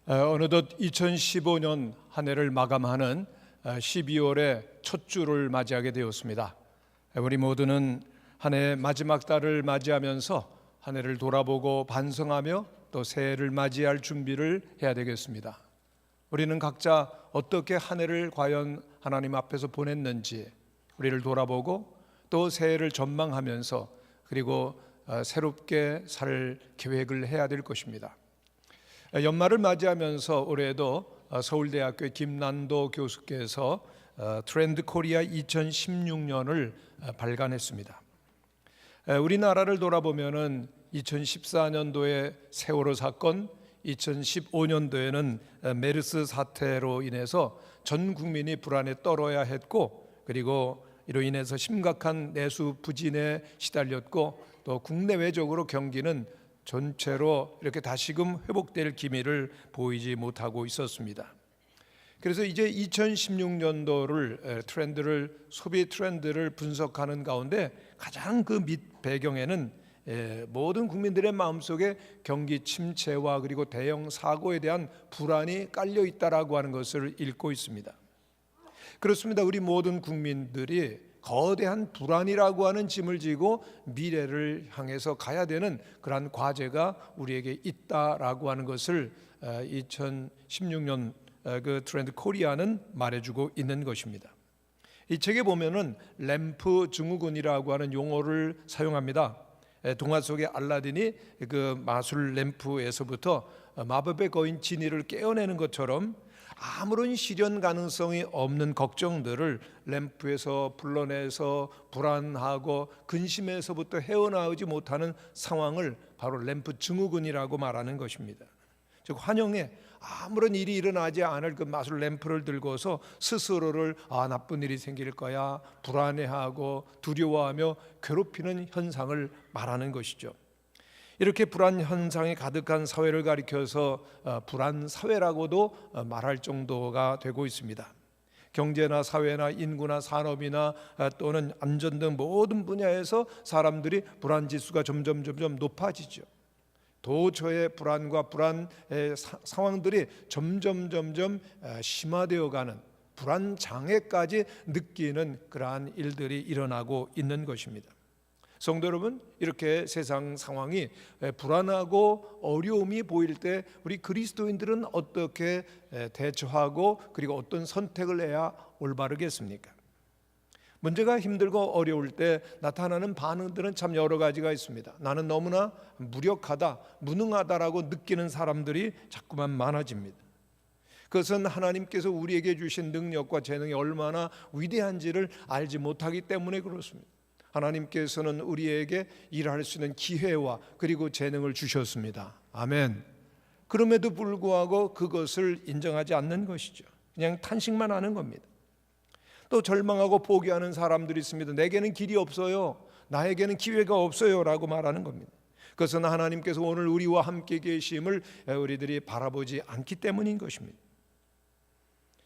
어느덧 2015년 한 해를 마감하는 12월의 첫 주를 맞이하게 되었습니다. 우리 모두는 한 해의 마지막 달을 맞이하면서 한 해를 돌아보고 반성하며 또 새해를 맞이할 준비를 해야 되겠습니다. 우리는 각자 어떻게 한 해를 과연 하나님 앞에서 보냈는지 우리를 돌아보고 또 새해를 전망하면서 그리고 새롭게 살 계획을 해야 될 것입니다. 연말을 맞이하면서 올해도 서울대학교 김난도 교수께서 트렌드 코리아 2016년을 발간했습니다. 우리나라를 돌아보면은 2014년도에 세월호 사건, 2015년도에는 메르스 사태로 인해서 전 국민이 불안에 떨어야 했고, 그리고 이로 인해서 심각한 내수 부진에 시달렸고, 또 국내외적으로 경기는 전체로 이렇게 다시금 회복될 기미를 보이지 못하고 있었습니다. 그래서 이제 2016년도를 소비 트렌드를 분석하는 가운데 가장 그 밑 배경에는 모든 국민들의 마음속에 경기 침체와 그리고 대형 사고에 대한 불안이 깔려 있다라고 하는 것을 읽고 있습니다. 그렇습니다. 우리 모든 국민들이 거대한 불안이라고 하는 짐을 지고 미래를 향해서 가야 되는 그러한 과제가 우리에게 있다라고 하는 것을 2016년 그 트렌드 코리아는 말해주고 있는 것입니다. 이 책에 보면은 램프 증후군이라고 하는 용어를 사용합니다. 동화 속의 알라딘이 그 마술 램프에서부터 마법의 거인 지니를 깨어내는 것처럼 아무런 실현 가능성이 없는 걱정들을 램프에서 불러내서 불안하고 근심에서부터 헤어나오지 못하는 상황을 바로 램프 증후군이라고 말하는 것입니다. 즉 환영에 아무런 일이 일어나지 않을 그 마술 램프를 들고서 스스로를 나쁜 일이 생길 거야 불안해하고 두려워하며 괴롭히는 현상을 말하는 것이죠. 이렇게 불안 현상이 가득한 사회를 가리켜서 불안 사회라고도 말할 정도가 되고 있습니다. 경제나 사회나 인구나 산업이나 또는 안전 등 모든 분야에서 사람들이 불안 지수가 점점 높아지죠. 도처의 불안과 불안의 상황들이 점점 심화되어가는 불안 장애까지 느끼는 그러한 일들이 일어나고 있는 것입니다. 성도 여러분, 이렇게 세상 상황이 불안하고 어려움이 보일 때 우리 그리스도인들은 어떻게 대처하고 그리고 어떤 선택을 해야 올바르겠습니까? 문제가 힘들고 어려울 때 나타나는 반응들은 참 여러 가지가 있습니다. 나는 너무나 무력하다, 무능하다라고 느끼는 사람들이 자꾸만 많아집니다. 그것은 하나님께서 우리에게 주신 능력과 재능이 얼마나 위대한지를 알지 못하기 때문에 그렇습니다. 하나님께서는 우리에게 일할 수 있는 기회와 그리고 재능을 주셨습니다. 아멘. 그럼에도 불구하고 그것을 인정하지 않는 것이죠. 그냥 탄식만 하는 겁니다. 또 절망하고 포기하는 사람들이 있습니다. 내게는 길이 없어요. 나에게는 기회가 없어요 라고 말하는 겁니다. 그것은 하나님께서 오늘 우리와 함께 계심을 우리들이 바라보지 않기 때문인 것입니다.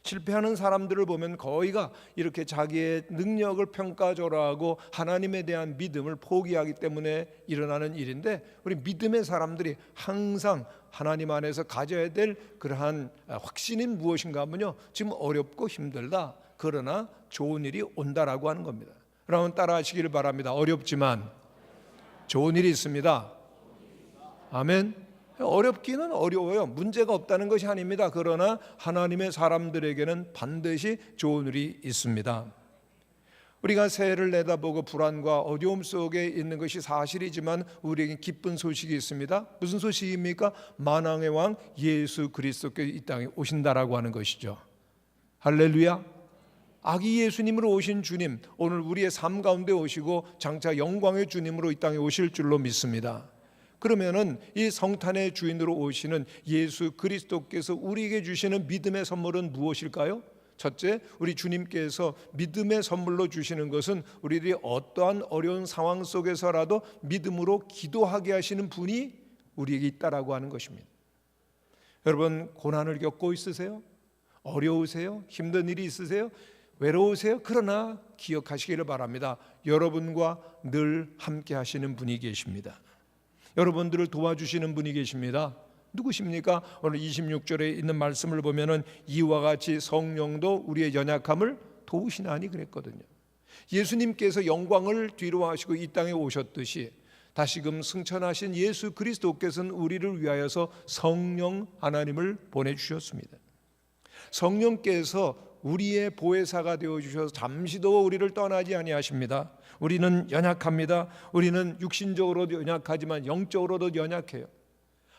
실패하는 사람들을 보면 거의가 이렇게 자기의 능력을 평가절하하고 하나님에 대한 믿음을 포기하기 때문에 일어나는 일인데, 우리 믿음의 사람들이 항상 하나님 안에서 가져야 될 그러한 확신이 무엇인가 하면요, 지금 어렵고 힘들다, 그러나 좋은 일이 온다라고 하는 겁니다. 여러분 따라하시기를 바랍니다. 어렵지만 좋은 일이 있습니다. 아멘. 어렵기는 어려워요. 문제가 없다는 것이 아닙니다. 그러나 하나님의 사람들에게는 반드시 좋은 일이 있습니다. 우리가 새해를 내다보고 불안과 어려움 속에 있는 것이 사실이지만 우리에게 기쁜 소식이 있습니다. 무슨 소식입니까? 만왕의 왕 예수 그리스도께서 이 땅에 오신다라고 하는 것이죠. 할렐루야. 아기 예수님으로 오신 주님, 오늘 우리의 삶 가운데 오시고 장차 영광의 주님으로 이 땅에 오실 줄로 믿습니다. 그러면은 이 성탄의 주인으로 오시는 예수 그리스도께서 우리에게 주시는 믿음의 선물은 무엇일까요? 첫째, 우리 주님께서 믿음의 선물로 주시는 것은 우리들이 어떠한 어려운 상황 속에서라도 믿음으로 기도하게 하시는 분이 우리에게 있다라고 하는 것입니다. 여러분 고난을 겪고 있으세요? 어려우세요? 힘든 일이 있으세요? 외로우세요? 그러나 기억하시기를 바랍니다. 여러분과 늘 함께 하시는 분이 계십니다. 여러분들을 도와주시는 분이 계십니다. 누구십니까? 오늘 26절에 있는 말씀을 보면은 이와 같이 성령도 우리의 연약함을 도우시나니 그랬거든요. 예수님께서 영광을 뒤로 하시고 이 땅에 오셨듯이 다시금 승천하신 예수 그리스도께서는 우리를 위하여서 성령 하나님을 보내주셨습니다. 성령께서 우리의 보혜사가 되어주셔서 잠시도 우리를 떠나지 아니하십니다. 우리는 연약합니다. 우리는 육신적으로도 연약하지만 영적으로도 연약해요.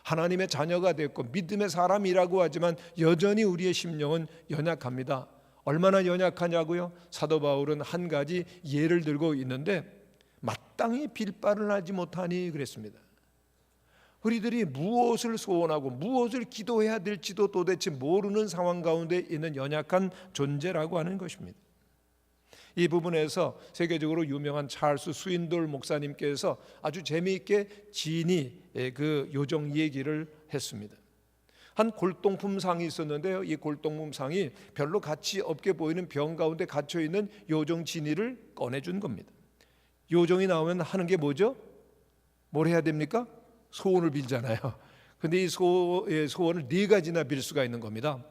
하나님의 자녀가 됐고 믿음의 사람이라고 하지만 여전히 우리의 심령은 연약합니다. 얼마나 연약하냐고요? 사도 바울은 한 가지 예를 들고 있는데 마땅히 빌바를 하지 못하니 그랬습니다. 우리들이 무엇을 소원하고 무엇을 기도해야 될지도 도대체 모르는 상황 가운데 있는 연약한 존재라고 하는 것입니다. 이 부분에서 세계적으로 유명한 찰스 스윈돌 목사님께서 아주 재미있게 지니 그 요정 얘기를 했습니다. 한 골동품상이 있었는데요, 이 골동품상이 별로 가치 없게 보이는 병 가운데 갇혀 있는 요정 지니를 꺼내준 겁니다. 요정이 나오면 하는 게 뭐죠? 뭘 해야 됩니까? 소원을 빌잖아요. 근데 이 소원을 4가지나 빌 수가 있는 겁니다.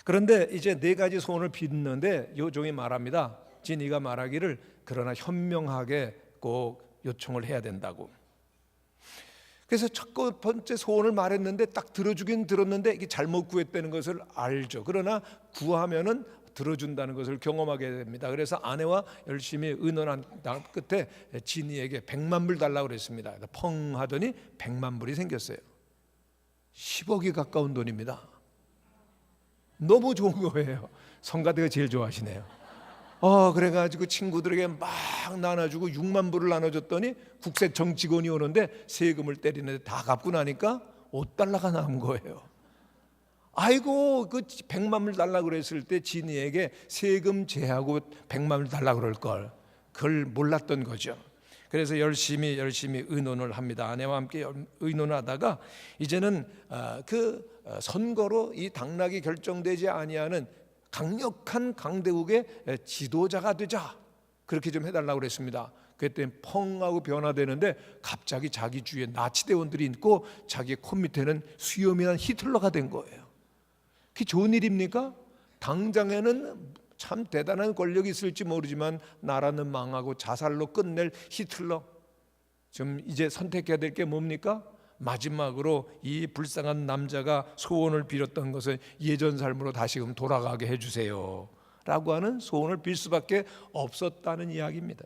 그런데 이제 4가지 소원을 빌는데 요정이 말합니다. 지니가 말하기를 그러나 현명하게 꼭 요청을 해야 된다고. 그래서 첫 번째 소원을 말했는데 딱 들어주긴 들었는데 이게 잘못 구했다는 것을 알죠. 그러나 구하면은 들어준다는 것을 경험하게 됩니다. 그래서 아내와 열심히 의논한 끝에 지니에게 100만 불 달라고 그랬습니다. 펑 하더니 100만 불이 생겼어요. 10억이 가까운 돈입니다. 너무 좋은 거예요. 성가대가 제일 좋아하시네요. 그래가지고 친구들에게 막 나눠주고 6만 불을 나눠줬더니 국세청 직원이 오는데 세금을 때리는데 다 갚고 나니까 5달러가 남은 거예요. 아이고, 그 100만 불 달라고 그랬을 때 지니에게 세금 제하고 100만 불 달라고 그럴 걸, 그걸 몰랐던 거죠. 그래서 열심히 의논을 합니다. 아내와 함께 의논하다가 이제는 그 선거로 이 당락이 결정되지 아니하는 강력한 강대국의 지도자가 되자, 그렇게 좀 해달라고 그랬습니다. 그때 펑 하고 변화되는데 갑자기 자기 주위에 나치대원들이 있고 자기 코 밑에는 수염이 난 히틀러가 된 거예요. 그게 좋은 일입니까? 당장에는 참 대단한 권력이 있을지 모르지만 나라는 망하고 자살로 끝낼 히틀러, 좀 이제 선택해야 될 게 뭡니까? 마지막으로 이 불쌍한 남자가 소원을 빌었던 것은 예전 삶으로 다시금 돌아가게 해주세요 라고 하는 소원을 빌 수밖에 없었다는 이야기입니다.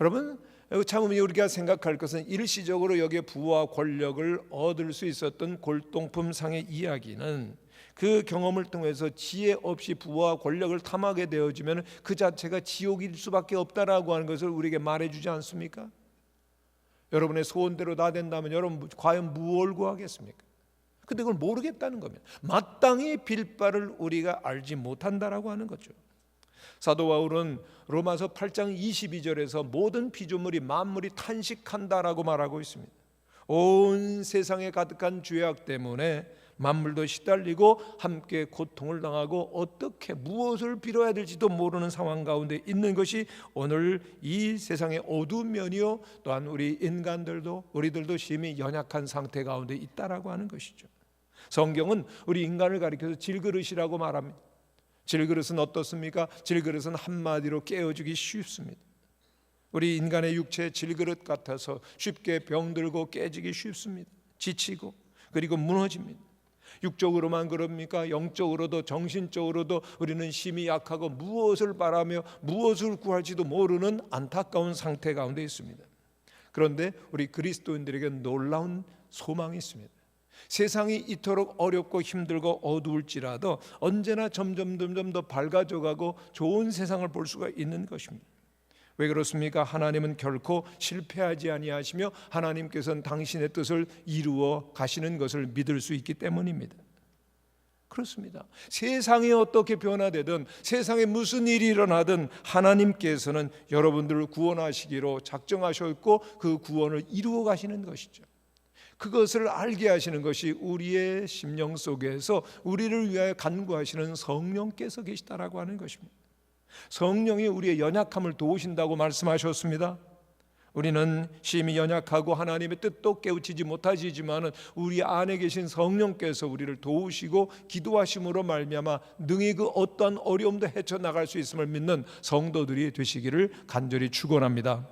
여러분, 참 우리가 생각할 것은 일시적으로 여기에 부와 권력을 얻을 수 있었던 골동품상의 이야기는 그 경험을 통해서 지혜 없이 부와 권력을 탐하게 되어지면 그 자체가 지옥일 수밖에 없다라고 하는 것을 우리에게 말해주지 않습니까? 여러분의 소원대로 다 된다면 여러분 과연 무엇을 구하겠습니까? 근데 그걸 모르겠다는 겁니다. 마땅히 빌 바를 우리가 알지 못한다라고 하는 거죠. 사도 바울은 로마서 8장 22절에서 모든 피조물이 만물이 탄식한다라고 말하고 있습니다. 온 세상에 가득한 죄악 때문에 만물도 시달리고 함께 고통을 당하고 어떻게 무엇을 빌어야 될지도 모르는 상황 가운데 있는 것이 오늘 이 세상의 어두운 면이요, 또한 우리 인간들도 우리들도 심히 연약한 상태 가운데 있다라고 하는 것이죠. 성경은 우리 인간을 가리켜서 질그릇이라고 말합니다. 질그릇은 어떻습니까? 질그릇은 한마디로 깨어지기 쉽습니다. 우리 인간의 육체의 질그릇 같아서 쉽게 병들고 깨지기 쉽습니다. 지치고 그리고 무너집니다. 육적으로만 그럽니까? 영적으로도 정신적으로도 우리는 심히 약하고 무엇을 바라며 무엇을 구할지도 모르는 안타까운 상태 가운데 있습니다. 그런데 우리 그리스도인들에게 놀라운 소망이 있습니다. 세상이 이토록 어렵고 힘들고 어두울지라도 언제나 점점 더 밝아져가고 좋은 세상을 볼 수가 있는 것입니다. 왜 그렇습니까? 하나님은 결코 실패하지 아니하시며 하나님께서는 당신의 뜻을 이루어 가시는 것을 믿을 수 있기 때문입니다. 그렇습니다. 세상이 어떻게 변화되든 세상에 무슨 일이 일어나든 하나님께서는 여러분들을 구원하시기로 작정하셨고 그 구원을 이루어 가시는 것이죠. 그것을 알게 하시는 것이 우리의 심령 속에서 우리를 위하여 간구하시는 성령께서 계시다라고 하는 것입니다. 성령이 우리의 연약함을 도우신다고 말씀하셨습니다. 우리는 심히 연약하고 하나님의 뜻도 깨우치지 못하시지만은 우리 안에 계신 성령께서 우리를 도우시고 기도하심으로 말미암아 능히 그 어떠한 어려움도 헤쳐나갈 수 있음을 믿는 성도들이 되시기를 간절히 축원합니다.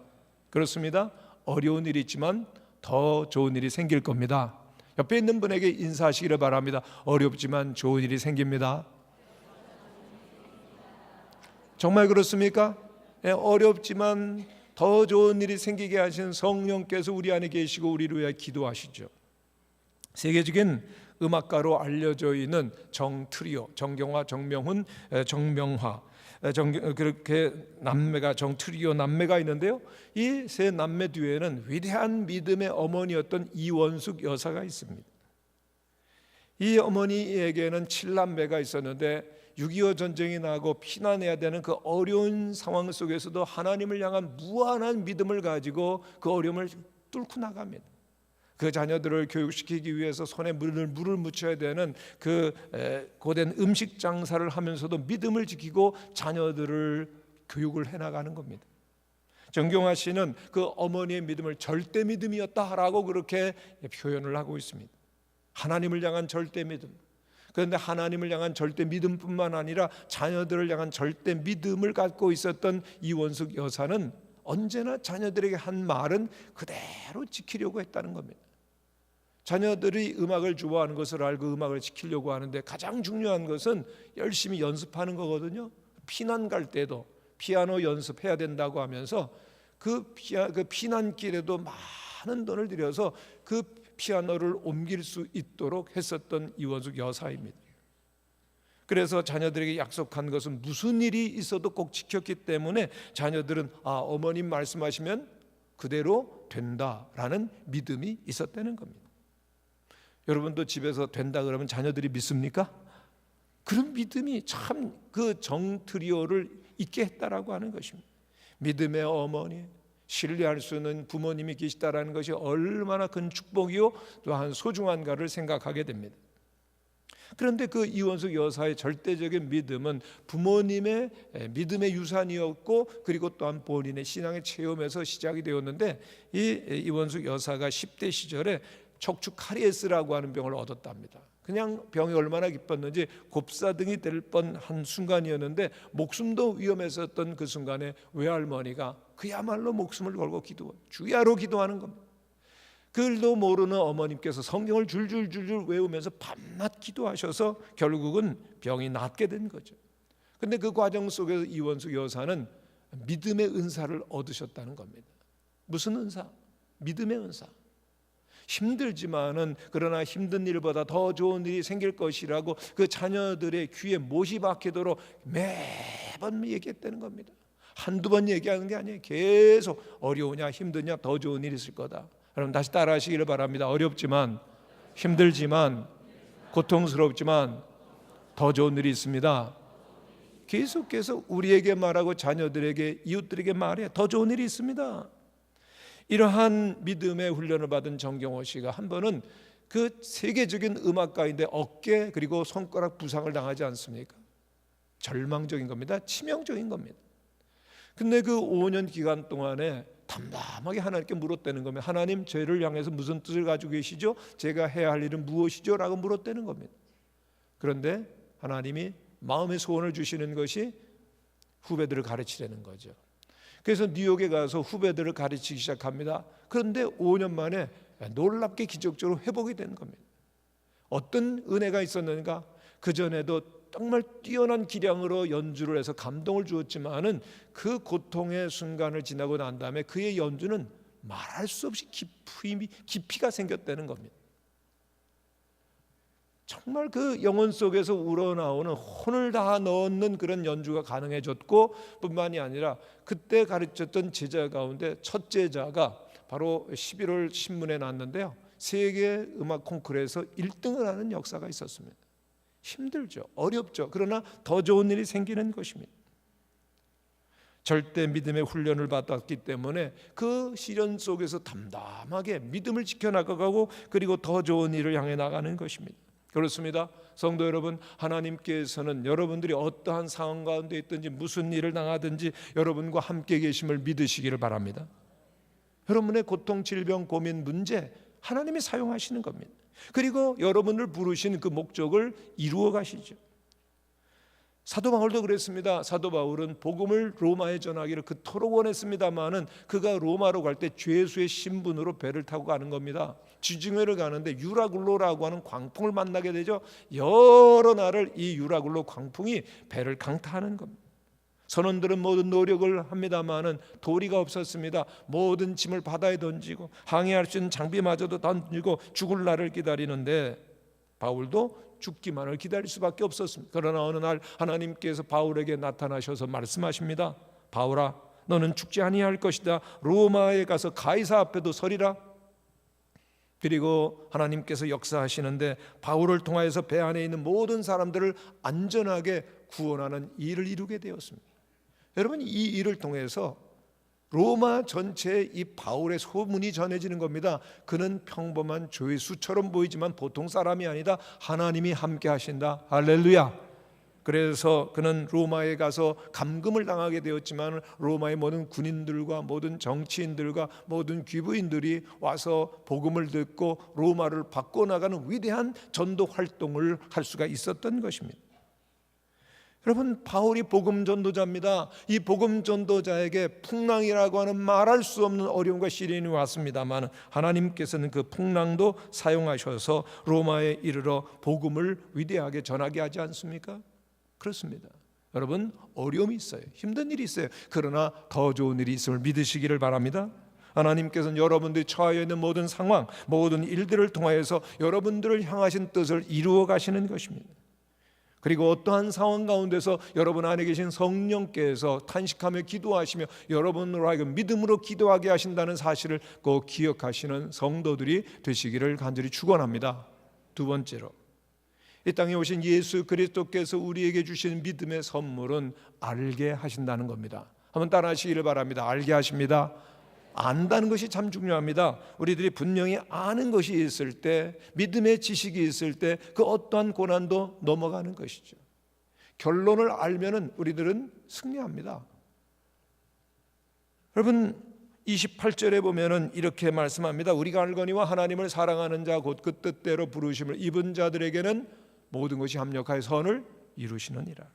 그렇습니다. 어려운 일이 있지만 더 좋은 일이 생길 겁니다. 옆에 있는 분에게 인사하시기를 바랍니다. 어렵지만 좋은 일이 생깁니다. 정말 그렇습니까? 어렵지만 더 좋은 일이 생기게 하신 성령께서 우리 안에 계시고 우리를 위해 기도하시죠. 세계적인 음악가로 알려져 있는 정트리오, 정경화, 정명훈, 정명화, 그렇게 남매가 정트리오 남매가 있는데요. 이 세 남매 뒤에는 위대한 믿음의 어머니였던 이원숙 여사가 있습니다. 이 어머니에게는 7남매가 있었는데 6.25 전쟁이 나고 피난해야 되는 그 어려운 상황 속에서도 하나님을 향한 무한한 믿음을 가지고 그 어려움을 뚫고 나갑니다. 그 자녀들을 교육시키기 위해서 손에 물을 묻혀야 되는 그 고된 음식 장사를 하면서도 믿음을 지키고 자녀들을 교육을 해나가는 겁니다. 정경화 씨는 그 어머니의 믿음을 절대 믿음이었다라고 그렇게 표현을 하고 있습니다. 하나님을 향한 절대 믿음. 그런데 하나님을 향한 절대 믿음뿐만 아니라 자녀들을 향한 절대 믿음을 갖고 있었던 이원숙 여사는 언제나 자녀들에게 한 말은 그대로 지키려고 했다는 겁니다. 자녀들이 음악을 좋아하는 것을 알고 음악을 지키려고 하는데 가장 중요한 것은 열심히 연습하는 거거든요. 피난 갈 때도 피아노 연습해야 된다고 하면서 그 피난길에도 많은 돈을 들여서 그 피아노를 옮길 수 있도록 했었던 이원숙 여사입니다. 그래서 자녀들에게 약속한 것은 무슨 일이 있어도 꼭 지켰기 때문에 자녀들은 어머님 말씀하시면 그대로 된다라는 믿음이 있었다는 겁니다. 여러분도 집에서 된다 그러면 자녀들이 믿습니까? 그런 믿음이 참 그 정트리오를 있게 했다라고 하는 것입니다. 믿음의 어머니, 신뢰할 수 있는 부모님이 계시다라는 것이 얼마나 큰 축복이요 또한 소중한가를 생각하게 됩니다. 그런데 그 이원숙 여사의 절대적인 믿음은 부모님의 믿음의 유산이었고 그리고 또한 본인의 신앙의 체험에서 시작이 되었는데 이 이원숙 여사가 10대 시절에 척추 카리에스라고 하는 병을 얻었답니다. 그냥 병이 얼마나 기뻤는지 곱사등이 될 뻔한 순간이었는데 목숨도 위험했었던 그 순간에 외할머니가 그야말로 목숨을 걸고 주야로 기도하는 겁니다. 글도 모르는 어머님께서 성경을 줄줄줄줄 외우면서 밤낮 기도하셔서 결국은 병이 낫게 된 거죠. 그런데 그 과정 속에서 이원숙 여사는 믿음의 은사를 얻으셨다는 겁니다. 무슨 은사? 믿음의 은사. 힘들지만은 그러나 힘든 일보다 더 좋은 일이 생길 것이라고 그 자녀들의 귀에 못이 박히도록 매번 얘기했다는 겁니다. 한두 번 얘기하는 게 아니에요. 계속 어려우냐 힘드냐 더 좋은 일이 있을 거다. 여러분 다시 따라하시기를 바랍니다. 어렵지만 힘들지만 고통스럽지만 더 좋은 일이 있습니다. 계속해서 우리에게 말하고 자녀들에게 이웃들에게 말해. 더 좋은 일이 있습니다. 이러한 믿음의 훈련을 받은 정경호 씨가 한 번은 그 세계적인 음악가인데 어깨 그리고 손가락 부상을 당하지 않습니까? 절망적인 겁니다. 치명적인 겁니다. 근데 그 5년 기간 동안에 담담하게 하나님께 물었다는 겁니다. 하나님, 저를 향해서 무슨 뜻을 가지고 계시죠? 제가 해야 할 일은 무엇이죠? 라고 물었다는 겁니다. 그런데 하나님이 마음의 소원을 주시는 것이 후배들을 가르치려는 거죠. 그래서 뉴욕에 가서 후배들을 가르치기 시작합니다. 그런데 5년 만에 놀랍게 기적적으로 회복이 되는 겁니다. 어떤 은혜가 있었는가? 그전에도 정말 뛰어난 기량으로 연주를 해서 감동을 주었지만은 그 고통의 순간을 지나고 난 다음에 그의 연주는 말할 수 없이 깊이가 생겼다는 겁니다. 정말 그 영혼 속에서 우러나오는 혼을 다 넣는 그런 연주가 가능해졌고 뿐만이 아니라 그때 가르쳤던 제자 가운데 첫 제자가 바로 11월 신문에 났는데요. 세계 음악 콩쿠르에서 1등을 하는 역사가 있었습니다. 힘들죠. 어렵죠. 그러나 더 좋은 일이 생기는 것입니다. 절대 믿음의 훈련을 받았기 때문에 그 시련 속에서 담담하게 믿음을 지켜나가고 그리고 더 좋은 일을 향해 나가는 것입니다. 그렇습니다. 성도 여러분, 하나님께서는 여러분들이 어떠한 상황 가운데 있든지 무슨 일을 당하든지 여러분과 함께 계심을 믿으시기를 바랍니다. 여러분의 고통, 질병, 고민, 문제 하나님이 사용하시는 겁니다. 그리고 여러분을 부르신 그 목적을 이루어 가시죠. 사도 바울도 그랬습니다. 사도 바울은 복음을 로마에 전하기를 그토록 원했습니다마는 그가 로마로 갈 때 죄수의 신분으로 배를 타고 가는 겁니다. 지중해를 가는데 유라굴로라고 하는 광풍을 만나게 되죠. 여러 날을 이 유라굴로 광풍이 배를 강타하는 겁니다. 선원들은 모든 노력을 합니다마는 도리가 없었습니다. 모든 짐을 바다에 던지고 항해할 수 있는 장비마저도 던지고 죽을 날을 기다리는데 바울도 죽기만을 기다릴 수밖에 없었습니다. 그러나 어느 날 하나님께서 바울에게 나타나셔서 말씀하십니다. 바울아, 너는 죽지 아니할 것이다. 로마에 가서 가이사 앞에도 서리라. 그리고 하나님께서 역사하시는데 바울을 통하여서 배 안에 있는 모든 사람들을 안전하게 구원하는 일을 이루게 되었습니다. 여러분, 이 일을 통해서 로마 전체에 이 바울의 소문이 전해지는 겁니다. 그는 평범한 죄수처럼 보이지만 보통 사람이 아니다. 하나님이 함께 하신다. 할렐루야. 그래서 그는 로마에 가서 감금을 당하게 되었지만 로마의 모든 군인들과 모든 정치인들과 모든 귀부인들이 와서 복음을 듣고 로마를 바꿔나가는 위대한 전도 활동을 할 수가 있었던 것입니다. 여러분, 바울이 복음 전도자입니다. 이 복음 전도자에게 풍랑이라고 하는 말할 수 없는 어려움과 시련이 왔습니다만 하나님께서는 그 풍랑도 사용하셔서 로마에 이르러 복음을 위대하게 전하게 하지 않습니까? 그렇습니다. 여러분, 어려움이 있어요. 힘든 일이 있어요. 그러나 더 좋은 일이 있음을 믿으시기를 바랍니다. 하나님께서는 여러분들이 처해 있는 모든 상황, 모든 일들을 통하여서 여러분들을 향하신 뜻을 이루어 가시는 것입니다. 그리고 어떠한 상황 가운데서 여러분 안에 계신 성령께서 탄식하며 기도하시며 여러분으로 하여금 믿음으로 기도하게 하신다는 사실을 꼭 기억하시는 성도들이 되시기를 간절히 축원합니다. 두 번째로, 이 땅에 오신 예수 그리스도께서 우리에게 주신 믿음의 선물은 알게 하신다는 겁니다. 한번 따라하시기를 바랍니다. 알게 하십니다. 안다는 것이 참 중요합니다. 우리들이 분명히 아는 것이 있을 때, 믿음의 지식이 있을 때 그 어떠한 고난도 넘어가는 것이죠. 결론을 알면은 우리들은 승리합니다. 여러분, 28절에 보면은 이렇게 말씀합니다. 우리가 알거니와 하나님을 사랑하는 자 곧 그 뜻대로 부르심을 입은 자들에게는 모든 것이 합력하여 선을 이루시느니라.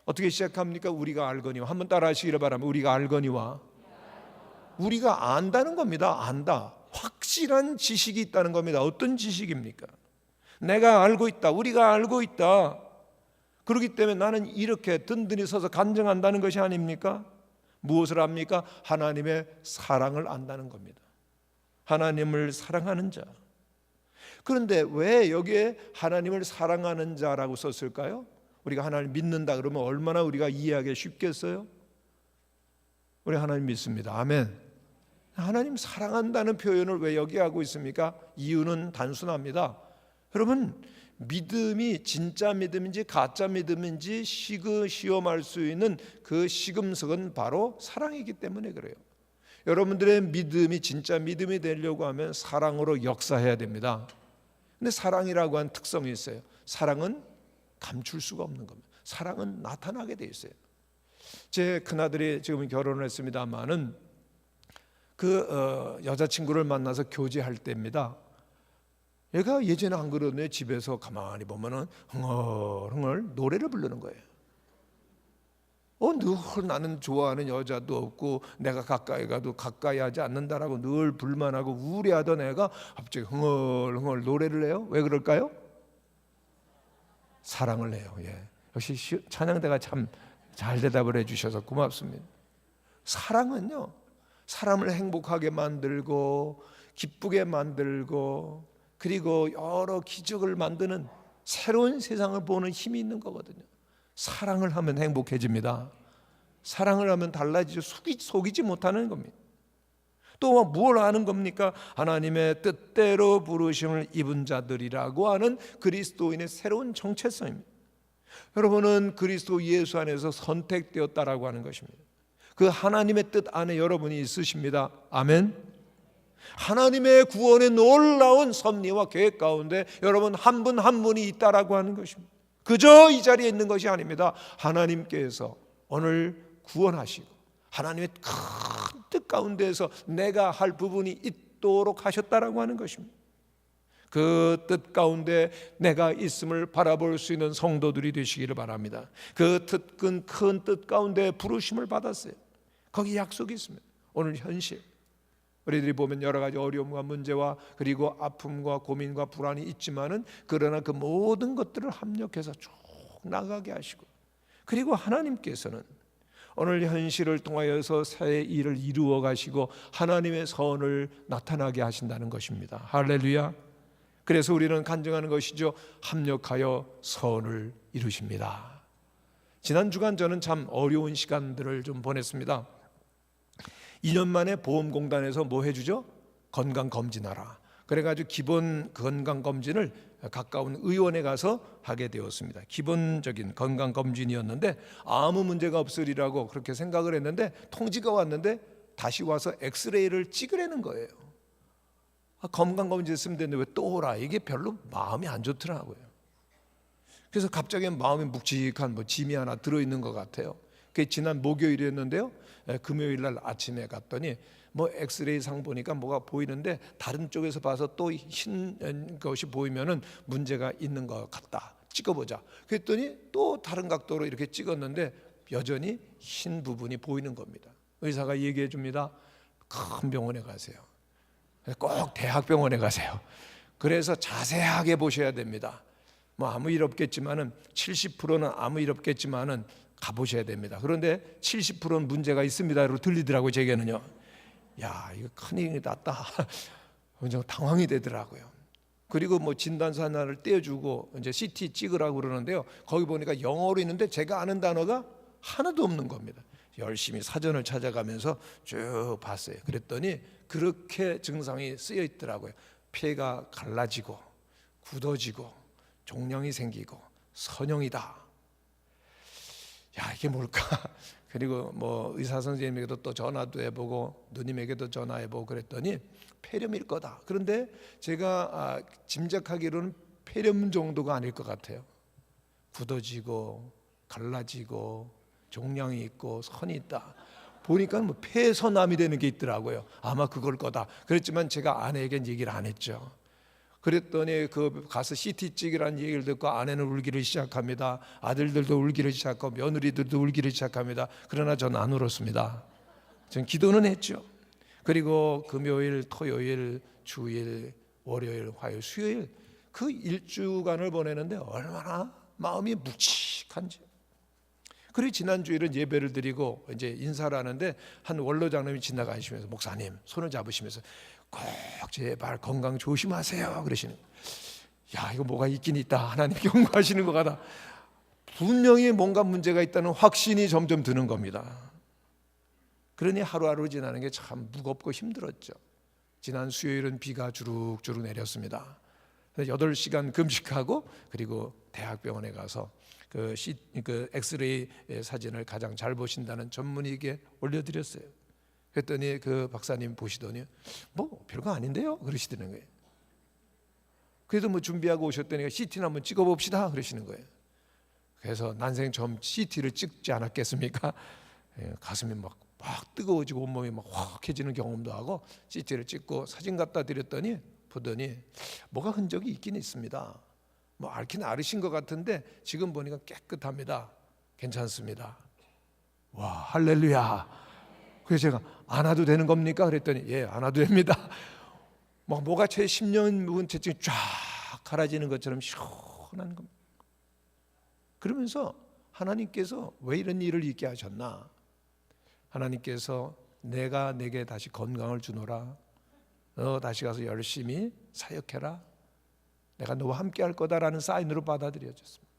어떻게 시작합니까? 우리가 알거니와. 한번 따라하시기를 바랍니다. 우리가 알거니와. 우리가 안다는 겁니다. 안다. 확실한 지식이 있다는 겁니다. 어떤 지식입니까? 내가 알고 있다. 우리가 알고 있다. 그렇기 때문에 나는 이렇게 든든히 서서 간증한다는 것이 아닙니까? 무엇을 압니까? 하나님의 사랑을 안다는 겁니다. 하나님을 사랑하는 자. 그런데 왜 여기에 하나님을 사랑하는 자라고 썼을까요? 우리가 하나님을 믿는다 그러면 얼마나 우리가 이해하기 쉽겠어요? 우리 하나님 믿습니다. 아멘. 하나님 사랑한다는 표현을 왜 여기 하고 있습니까? 이유는 단순합니다. 여러분, 믿음이 진짜 믿음인지 가짜 믿음인지 시험할 수 있는 그 시금석은 바로 사랑이기 때문에 그래요. 여러분들의 믿음이 진짜 믿음이 되려고 하면 사랑으로 역사해야 됩니다. 근데 사랑이라고 하는 특성이 있어요. 사랑은 감출 수가 없는 겁니다. 사랑은 나타나게 돼 있어요. 제 큰아들이 지금 결혼을 했습니다마는 그 여자친구를 만나서 교제할 때입니다. 얘가 예전에 안 그러네. 집에서 가만히 보면은 흥얼흥얼 노래를 부르는 거예요. 늘 나는 좋아하는 여자도 없고 내가 가까이 가도 가까이 하지 않는다라고 늘 불만하고 우울해하던 애가 갑자기 흥얼흥얼 노래를 해요. 왜 그럴까요? 사랑을 해요. 예. 역시 찬양대가 참 잘 대답을 해주셔서 고맙습니다. 사랑은요, 사람을 행복하게 만들고 기쁘게 만들고 그리고 여러 기적을 만드는 새로운 세상을 보는 힘이 있는 거거든요. 사랑을 하면 행복해집니다. 사랑을 하면 달라지죠. 속이지 못하는 겁니다. 또 뭘 아는 겁니까? 하나님의 뜻대로 부르심을 입은 자들이라고 하는 그리스도인의 새로운 정체성입니다. 여러분은 그리스도 예수 안에서 선택되었다라고 하는 것입니다. 그 하나님의 뜻 안에 여러분이 있으십니다. 아멘. 하나님의 구원의 놀라운 섭리와 계획 가운데 여러분 한 분 한 분이 있다라고 하는 것입니다. 그저 이 자리에 있는 것이 아닙니다. 하나님께서 오늘 구원하시고 하나님의 큰 뜻 가운데에서 내가 할 부분이 있도록 하셨다라고 하는 것입니다. 그 뜻 가운데 내가 있음을 바라볼 수 있는 성도들이 되시기를 바랍니다. 그 큰 뜻 가운데 부르심을 받았어요. 거기 약속이 있습니다. 오늘 현실 우리들이 보면 여러 가지 어려움과 문제와 그리고 아픔과 고민과 불안이 있지만은 그러나 그 모든 것들을 합력해서 쭉 나가게 하시고, 그리고 하나님께서는 오늘 현실을 통하여서 새 일을 이루어 가시고 하나님의 선을 나타나게 하신다는 것입니다. 할렐루야. 그래서 우리는 간증하는 것이죠. 합력하여 선을 이루십니다. 지난 주간 저는 참 어려운 시간들을 좀 보냈습니다. 2년 만에 보험공단에서 뭐 해주죠? 건강검진하라. 그래가지고 기본 건강검진을 가까운 의원에 가서 하게 되었습니다. 기본적인 건강검진이었는데 아무 문제가 없으리라고 그렇게 생각을 했는데 통지가 왔는데 다시 와서 엑스레이를 찍으라는 거예요. 건강검진 했으면 되는데 왜 또 오라? 이게 별로 마음이 안 좋더라고요. 그래서 갑자기 마음이 묵직한 짐이 하나 들어있는 것 같아요. 그게 지난 목요일이었는데요. 금요일 날 아침에 갔더니 엑스레이 상 보니까 뭐가 보이는데 다른 쪽에서 봐서 또 흰 것이 보이면은 문제가 있는 것 같다. 찍어보자. 그랬더니 또 다른 각도로 이렇게 찍었는데 여전히 흰 부분이 보이는 겁니다. 의사가 얘기해 줍니다. 큰 병원에 가세요. 꼭 대학병원에 가세요. 그래서 자세하게 보셔야 됩니다. 아무 일 없겠지만은 70%는 아무 일 없겠지만은 가보셔야 됩니다. 그런데 70%는 문제가 있습니다로 들리더라고요. 제게는요. 야, 이거 큰일이 났다. 당황이 되더라고요. 그리고 진단서 하나를 떼어주고 이제 CT 찍으라고 그러는데요. 거기 보니까 영어로 있는데 제가 아는 단어가 하나도 없는 겁니다. 열심히 사전을 찾아가면서 쭉 봤어요. 그랬더니 그렇게 증상이 쓰여 있더라고요. 폐가 갈라지고 굳어지고 종양이 생기고 선형이다. 야, 이게 뭘까? 그리고 의사 선생님에게도 또 전화도 해보고 누님에게도 전화해보고 그랬더니 폐렴일 거다. 그런데 제가 짐작하기로는 폐렴 정도가 아닐 것 같아요. 굳어지고 갈라지고 종양이 있고 선이 있다. 보니까 폐선암이 되는 게 있더라고요. 아마 그걸 거다. 그랬지만 제가 아내에겐 얘기를 안 했죠. 그랬더니 가서 CT 찍으라는 얘기를 듣고 아내는 울기를 시작합니다. 아들들도 울기를 시작하고 며느리들도 울기를 시작합니다. 그러나 저는 안 울었습니다. 저는 기도는 했죠. 그리고 금요일, 토요일, 주일, 월요일, 화요일, 수요일 그 일주간을 보내는데 얼마나 마음이 묵직한지. 그리고 지난 주일은 예배를 드리고 이제 인사를 하는데 한 원로장님이 지나가시면서 목사님 손을 잡으시면서 꼭 제발 건강 조심하세요 그러시는. 야, 이거 뭐가 있긴 있다. 하나님 경고하시는 것 같다. 분명히 뭔가 문제가 있다는 확신이 점점 드는 겁니다. 그러니 하루하루 지나는 게 참 무겁고 힘들었죠. 지난 수요일은 비가 주룩주룩 내렸습니다. 8시간 금식하고 그리고 대학병원에 가서 그 엑스레이 사진을 가장 잘 보신다는 전문의에게 올려드렸어요. 그랬더니 그 박사님 보시더니 별거 아닌데요 그러시더는 거예요. 그래도 준비하고 오셨더니 CT나 한번 찍어봅시다 그러시는 거예요. 그래서 난생 처음 CT를 찍지 않았겠습니까? 가슴이 막 뜨거워지고 온몸이 막 확해지는 경험도 하고 CT를 찍고 사진 갖다 드렸더니 보더니 뭐가 흔적이 있긴 있습니다. 앓긴 앓으신 것 같은데 지금 보니까 깨끗합니다. 괜찮습니다. 와, 할렐루야. 그래서 제가 안 와도 되는 겁니까? 그랬더니 예, 안 와도 됩니다. 뭐가 채 10년 묵은 채증이 쫙 갈아지는 것처럼 시원한 겁니다. 그러면서 하나님께서 왜 이런 일을 있게 하셨나? 하나님께서 내가 내게 다시 건강을 주노라. 너 다시 가서 열심히 사역해라. 내가 너와 함께 할 거다라는 사인으로 받아들여졌습니다.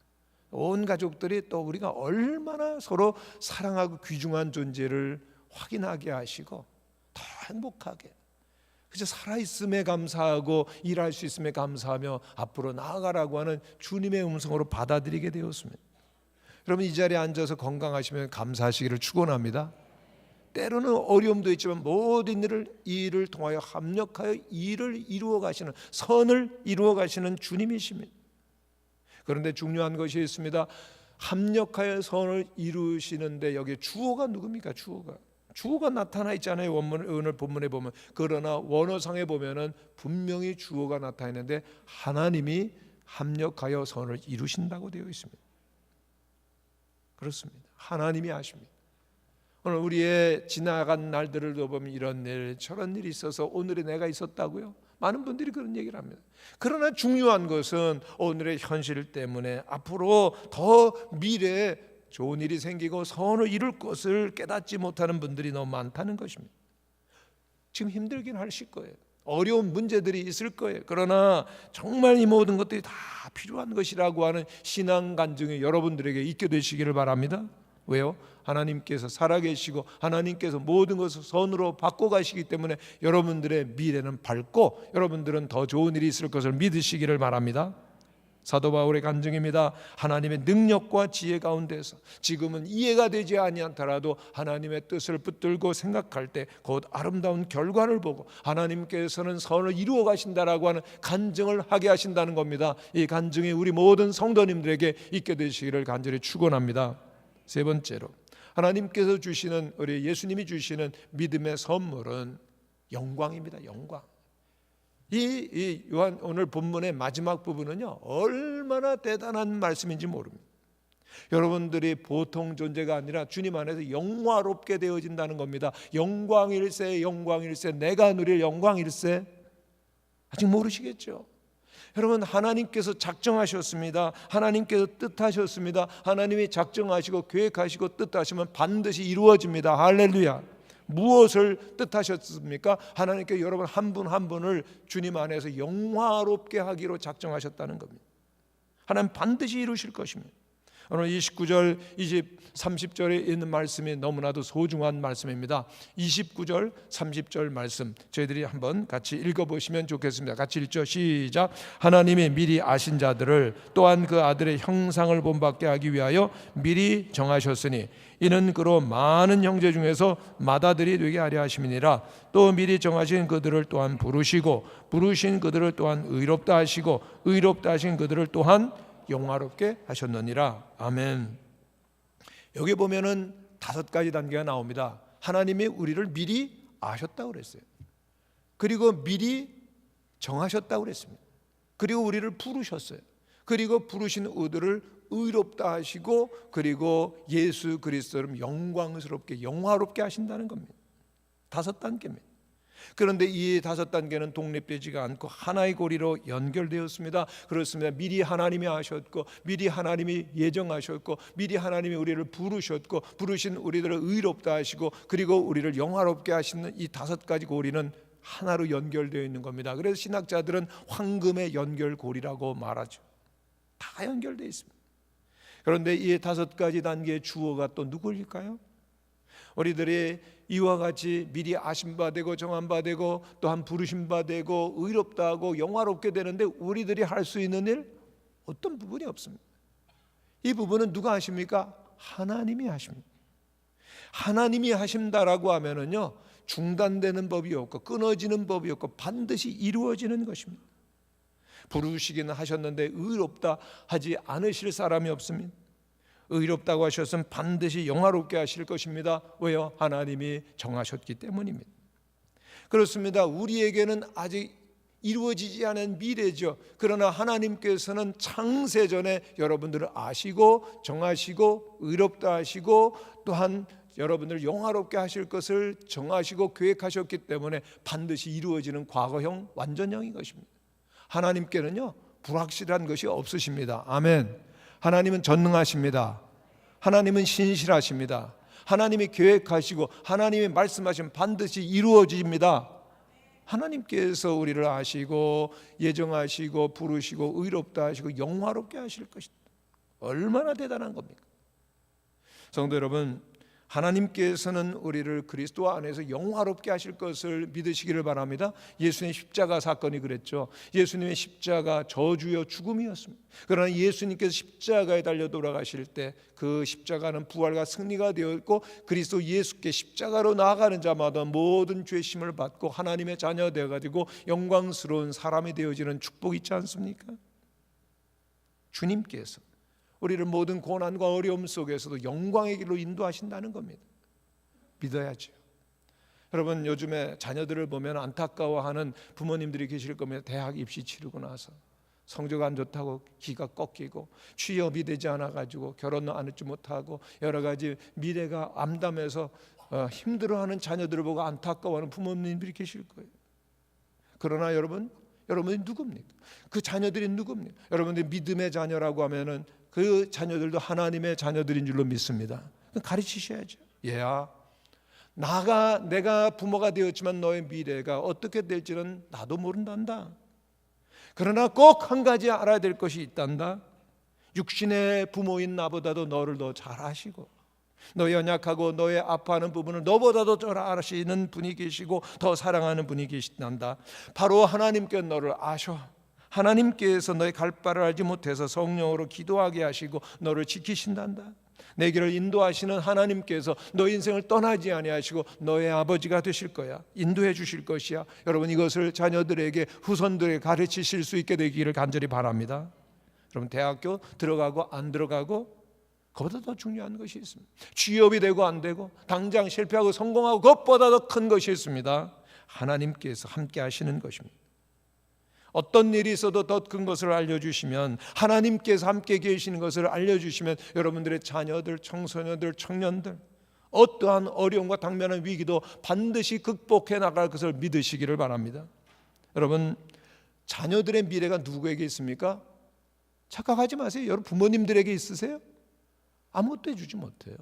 온 가족들이 또 우리가 얼마나 서로 사랑하고 귀중한 존재를 확인하게 하시고 더 행복하게, 그저 살아있음에 감사하고 일할 수 있음에 감사하며 앞으로 나아가라고 하는 주님의 음성으로 받아들이게 되었습니다. 여러분, 이 자리에 앉아서 건강하시면 감사하시기를 축원합니다. 때로는 어려움도 있지만 모든 일을 통하여 합력하여 일을 이루어 가시는, 선을 이루어 가시는 주님이십니다. 그런데 중요한 것이 있습니다. 합력하여 선을 이루시는데 여기에 주어가 누굽니까? 주어가 주어가 나타나 있잖아요. 오늘 본문에 보면. 그러나 원어상에 보면은 분명히 주어가 나타나 있는데 하나님이 합력하여 선을 이루신다고 되어 있습니다. 그렇습니다. 하나님이 하십니다. 오늘 우리의 지나간 날들을 보면 이런 일 저런 일이 있어서 오늘의 내가 있었다고요? 많은 분들이 그런 얘기를 합니다. 그러나 중요한 것은 오늘의 현실 때문에 앞으로 더 미래에 좋은 일이 생기고 선을 이룰 것을 깨닫지 못하는 분들이 너무 많다는 것입니다. 지금 힘들긴 하실 거예요. 어려운 문제들이 있을 거예요. 그러나 정말 이 모든 것들이 다 필요한 것이라고 하는 신앙 간증이 여러분들에게 있게 되시기를 바랍니다. 왜요? 하나님께서 살아계시고 하나님께서 모든 것을 선으로 바꿔가시기 때문에 여러분들의 미래는 밝고 여러분들은 더 좋은 일이 있을 것을 믿으시기를 바랍니다. 사도 바울의 간증입니다. 하나님의 능력과 지혜 가운데서 지금은 이해가 되지 아니하더라도 하나님의 뜻을 붙들고 생각할 때 곧 아름다운 결과를 보고 하나님께서는 선을 이루어 가신다라고 하는 간증을 하게 하신다는 겁니다. 이 간증이 우리 모든 성도님들에게 있게 되시기를 간절히 축원합니다. 세 번째로 하나님께서 주시는 우리 예수님이 주시는 믿음의 선물은 영광입니다. 영광. 이 요한 오늘 본문의 마지막 부분은요 얼마나 대단한 말씀인지 모릅니다. 여러분들이 보통 존재가 아니라 주님 안에서 영화롭게 되어진다는 겁니다. 영광일세 영광일세 내가 누릴 영광일세. 아직 모르시겠죠? 여러분 하나님께서 작정하셨습니다. 하나님께서 뜻하셨습니다. 하나님이 작정하시고 계획하시고 뜻하시면 반드시 이루어집니다. 할렐루야. 무엇을 뜻하셨습니까? 하나님께 여러분 한 분 한 분을 주님 안에서 영화롭게 하기로 작정하셨다는 겁니다. 하나님 반드시 이루실 것입니다. 오늘 29절, 30절에 있는 말씀이 너무나도 소중한 말씀입니다. 29절, 30절 말씀 저희들이 한번 같이 읽어보시면 좋겠습니다. 같이 읽죠. 시작. 하나님이 미리 아신 자들을 또한 그 아들의 형상을 본받게 하기 위하여 미리 정하셨으니 이는 그로 많은 형제 중에서 맏아들이 되게 하려 하심이니라. 또 미리 정하신 그들을 또한 부르시고 부르신 그들을 또한 의롭다 하시고 의롭다 하신 그들을 또한 영화롭게 하셨느니라. 아멘. 여기 보면은 5가지 단계가 나옵니다. 하나님이 우리를 미리 아셨다고 그랬어요. 그리고 미리 정하셨다고 그랬습니다. 그리고 우리를 부르셨어요. 그리고 부르신 우들을 의롭다 하시고 그리고 예수 그리스도를 영광스럽게 영화롭게 하신다는 겁니다. 5단계입니다. 그런데 이 5단계는 독립되지가 않고 하나의 고리로 연결되었습니다. 그렇습니다. 미리 하나님이 하셨고 미리 하나님이 예정하셨고 미리 하나님이 우리를 부르셨고 부르신 우리들을 의롭다 하시고 그리고 우리를 영화롭게 하시는 이 5가지 고리는 하나로 연결되어 있는 겁니다. 그래서 신학자들은 황금의 연결고리라고 말하죠. 다 연결되어 있습니다. 그런데 이 5가지 단계의 주어가 또 누구일까요? 우리들이 이와 같이 미리 아신 바 되고 정한 바 되고 또한 부르신 바 되고 의롭다 하고 영화롭게 되는데 우리들이 할 수 있는 일 어떤 부분이 없습니다. 이 부분은 누가 하십니까? 하나님이 하십니다. 하나님이 하신다라고 하면은요 중단되는 법이 없고 끊어지는 법이 없고 반드시 이루어지는 것입니다. 부르시기는 하셨는데 의롭다 하지 않으실 사람이 없습니다. 의롭다고 하셨으면 반드시 영화롭게 하실 것입니다. 왜요? 하나님이 정하셨기 때문입니다. 그렇습니다. 우리에게는 아직 이루어지지 않은 미래죠. 그러나 하나님께서는 창세전에 여러분들을 아시고 정하시고 의롭다 하시고 또한 여러분들 영화롭게 하실 것을 정하시고 계획하셨기 때문에 반드시 이루어지는 과거형 완전형인 것입니다. 하나님께는요 불확실한 것이 없으십니다. 아멘. 하나님은 전능하십니다. 하나님은 신실하십니다. 하나님이 계획하시고 하나님이 말씀하시면 반드시 이루어집니다. 하나님께서 우리를 아시고 예정하시고 부르시고 의롭다 하시고 영화롭게 하실 것이다. 얼마나 대단한 겁니까? 성도 여러분, 하나님께서는 우리를 그리스도 안에서 영화롭게 하실 것을 믿으시기를 바랍니다. 예수님의 십자가 사건이 그랬죠. 예수님의 십자가 저주요 죽음이었습니다. 그러나 예수님께서 십자가에 달려 돌아가실 때 그 십자가는 부활과 승리가 되어 있고 그리스도 예수께 십자가로 나아가는 자마다 모든 죄심을 받고 하나님의 자녀 되어가지고 영광스러운 사람이 되어지는 축복이 있지 않습니까? 주님께서 우리를 모든 고난과 어려움 속에서도 영광의 길로 인도하신다는 겁니다. 믿어야죠. 여러분, 요즘에 자녀들을 보면 안타까워하는 부모님들이 계실 겁니다. 대학 입시 치르고 나서 성적 안 좋다고 기가 꺾이고 취업이 되지 않아가지고 결혼도 안 하지 못하고 여러 가지 미래가 암담해서 힘들어하는 자녀들을 보고 안타까워하는 부모님들이 계실 거예요. 그러나 여러분이 누굽니까? 그 자녀들이 누굽니까? 여러분들이 믿음의 자녀라고 하면은 그 자녀들도 하나님의 자녀들인 줄로 믿습니다. 가르치셔야죠. 얘야, 내가 부모가 되었지만 너의 미래가 어떻게 될지는 나도 모른단다. 그러나 꼭 한 가지 알아야 될 것이 있단다. 육신의 부모인 나보다도 너를 더 잘 아시고, 너 연약하고 너의 아파하는 부분을 너보다도 잘 아시는 분이 계시고 더 사랑하는 분이 계신단다. 바로 하나님께 너를 아셔. 하나님께서 너의 갈 바를 알지 못해서 성령으로 기도하게 하시고 너를 지키신단다. 내 길을 인도하시는 하나님께서 너의 인생을 떠나지 아니하시고 너의 아버지가 되실 거야. 인도해 주실 것이야. 여러분, 이것을 자녀들에게, 후손들에게 가르치실 수 있게 되기를 간절히 바랍니다. 여러분, 대학교 들어가고 안 들어가고 그것보다 더 중요한 것이 있습니다. 취업이 되고 안 되고, 당장 실패하고 성공하고, 그것보다 더 큰 것이 있습니다. 하나님께서 함께 하시는 것입니다. 어떤 일이 있어도 더 큰 것을 알려주시면, 하나님께서 함께 계시는 것을 알려주시면, 여러분들의 자녀들, 청소년들, 청년들 어떠한 어려움과 당면한 위기도 반드시 극복해 나갈 것을 믿으시기를 바랍니다. 여러분, 자녀들의 미래가 누구에게 있습니까? 착각하지 마세요. 여러분, 부모님들에게 있으세요? 아무것도 해주지 못해요.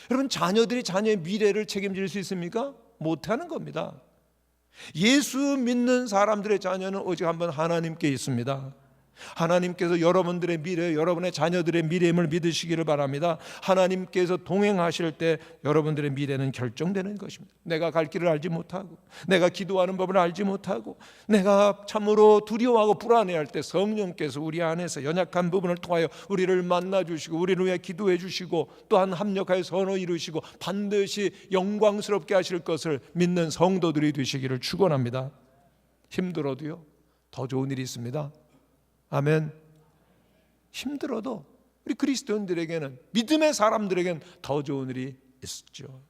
여러분, 자녀들이 자녀의 미래를 책임질 수 있습니까? 못하는 겁니다. 예수 믿는 사람들의 자녀는 오직 한 번 하나님께 있습니다. 하나님께서 여러분들의 미래, 여러분의 자녀들의 미래임을 믿으시기를 바랍니다. 하나님께서 동행하실 때 여러분들의 미래는 결정되는 것입니다. 내가 갈 길을 알지 못하고, 내가 기도하는 법을 알지 못하고, 내가 참으로 두려워하고 불안해할 때 성령께서 우리 안에서 연약한 부분을 통하여 우리를 만나주시고, 우리를 위해 기도해 주시고, 또한 합력하여 선을 이루시고 반드시 영광스럽게 하실 것을 믿는 성도들이 되시기를 축원합니다. 힘들어도요, 더 좋은 일이 있습니다. 아멘. 힘들어도 우리 그리스도인들에게는, 믿음의 사람들에게는 더 좋은 일이 있죠.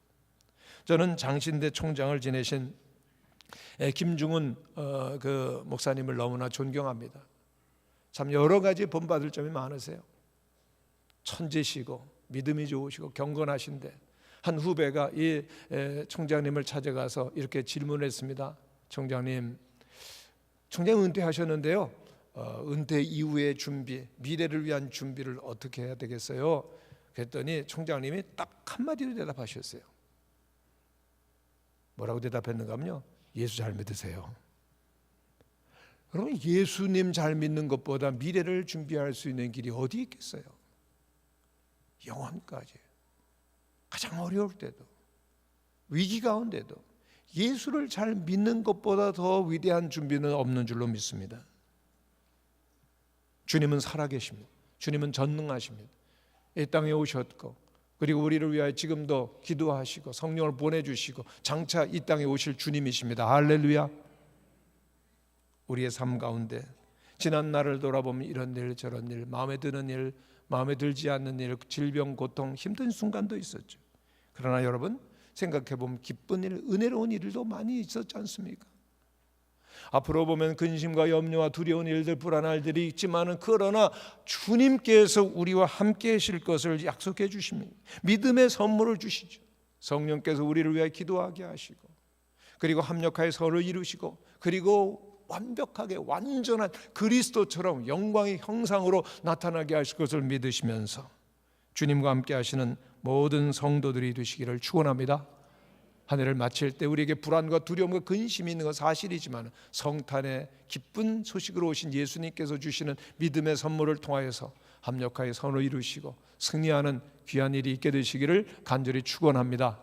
저는 장신대 총장을 지내신 김중훈 그 목사님을 너무나 존경합니다. 참 여러 가지 본받을 점이 많으세요. 천재시고 믿음이 좋으시고 경건하신데, 한 후배가 이 총장님을 찾아가서 이렇게 질문했습니다. 총장님 은퇴하셨는데요, 은퇴 이후의 준비, 미래를 위한 준비를 어떻게 해야 되겠어요? 그랬더니 총장님이 딱 한마디로 대답하셨어요. 뭐라고 대답했는가 하면요, 예수 잘 믿으세요. 여러분, 예수님 잘 믿는 것보다 미래를 준비할 수 있는 길이 어디 있겠어요? 영원까지, 가장 어려울 때도, 위기 가운데도 예수를 잘 믿는 것보다 더 위대한 준비는 없는 줄로 믿습니다. 주님은 살아계십니다. 주님은 전능하십니다. 이 땅에 오셨고, 그리고 우리를 위하여 지금도 기도하시고 성령을 보내주시고 장차 이 땅에 오실 주님이십니다. 할렐루야. 우리의 삶 가운데 지난 날을 돌아보면 이런 일 저런 일, 마음에 드는 일, 마음에 들지 않는 일, 질병, 고통, 힘든 순간도 있었죠. 그러나 여러분, 생각해보면 기쁜 일, 은혜로운 일도 많이 있었지 않습니까? 앞으로 보면 근심과 염려와 두려운 일들, 불안할 일이 있지만은, 그러나 주님께서 우리와 함께 하실 것을 약속해 주십니다. 믿음의 선물을 주시죠. 성령께서 우리를 위해 기도하게 하시고, 그리고 합력하여 서로 이루시고, 그리고 완벽하게 완전한 그리스도처럼 영광의 형상으로 나타나게 하실 것을 믿으시면서 주님과 함께 하시는 모든 성도들이 되시기를 축원합니다. 한 해를 마칠 때 우리에게 불안과 두려움과 근심이 있는 건 사실이지만, 성탄의 기쁜 소식으로 오신 예수님께서 주시는 믿음의 선물을 통하여서 합력하여 선을 이루시고 승리하는 귀한 일이 있게 되시기를 간절히 축원합니다.